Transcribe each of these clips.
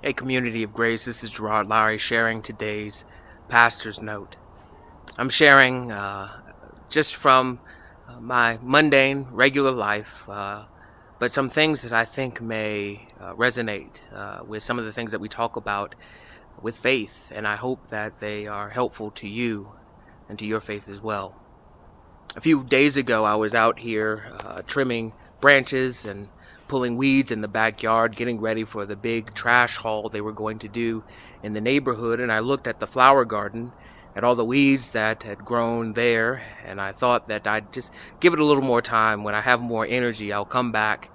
Hey, community of grace, this is Gerard Lowry sharing today's pastor's note. I'm sharing just from my mundane, regular life, but some things that I think may resonate with some of the things that we talk about with faith, and I hope that they are helpful to you and to your faith as well. A few days ago, I was out here trimming branches and pulling weeds in the backyard, getting ready for the big trash haul they were going to do in the neighborhood. And I looked at the flower garden, at all the weeds that had grown there, and I thought that I'd just give it a little more time. When I have more energy, I'll come back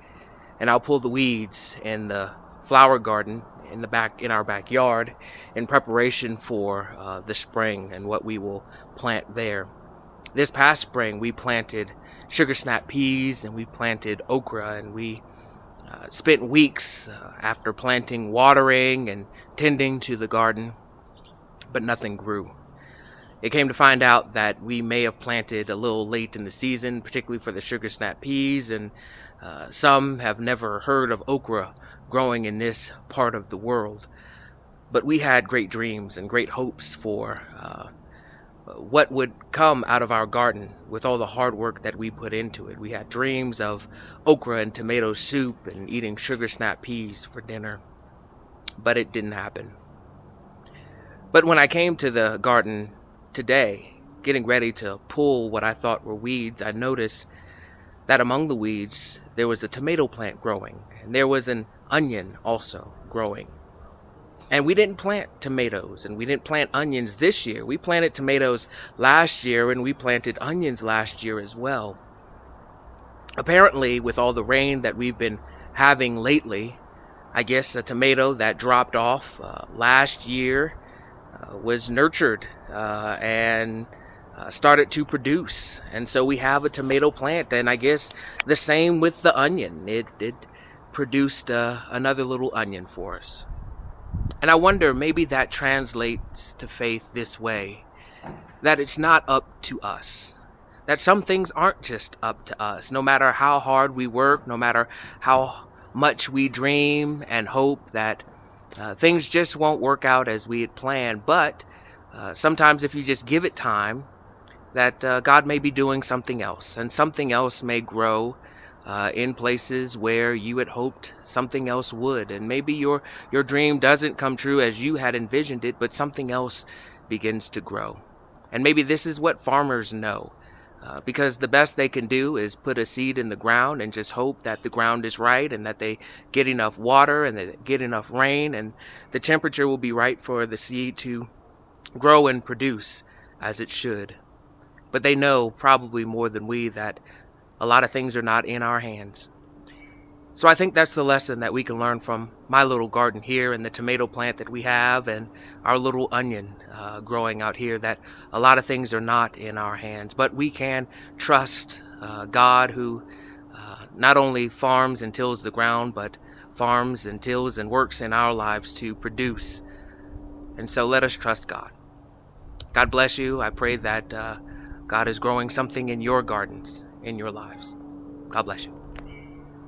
and I'll pull the weeds in the flower garden in our backyard in preparation for the spring and what we will plant there. This past spring, we planted sugar snap peas and we planted okra, and we spent weeks after planting watering and tending to the garden, but nothing grew. It came to find out that we may have planted a little late in the season, particularly for the sugar snap peas, and some have never heard of okra growing in this part of the world. But we had great dreams and great hopes for what would come out of our garden with all the hard work that we put into it. We had dreams of okra and tomato soup and eating sugar snap peas for dinner, but it didn't happen. But when I came to the garden today, getting ready to pull what I thought were weeds, I noticed that among the weeds there was a tomato plant growing, and there was an onion also growing. And we didn't plant tomatoes and we didn't plant onions this year. We planted tomatoes last year and we planted onions last year as well. Apparently, with all the rain that we've been having lately, I guess a tomato that dropped off last year was nurtured and started to produce. And so we have a tomato plant, and I guess the same with the onion. It produced another little onion for us. And I wonder, maybe that translates to faith this way, that it's not up to us. That some things aren't just up to us. No matter how hard we work, no matter how much we dream and hope, that things just won't work out as we had planned. But sometimes if you just give it time, that God may be doing something else, and something else may grow in places where you had hoped something else would. And maybe your dream doesn't come true as you had envisioned it, but something else begins to grow. And maybe this is what farmers know, because the best they can do is put a seed in the ground and just hope that the ground is right and that they get enough water and they get enough rain and the temperature will be right for the seed to grow and produce as it should. But they know, probably more than we, that a lot of things are not in our hands. So I think that's the lesson that we can learn from my little garden here and the tomato plant that we have and our little onion growing out here, that a lot of things are not in our hands. But we can trust God, who not only farms and tills the ground, but farms and tills and works in our lives to produce. And so let us trust God. God bless you. I pray that God is growing something in your gardens, in your lives. God bless you.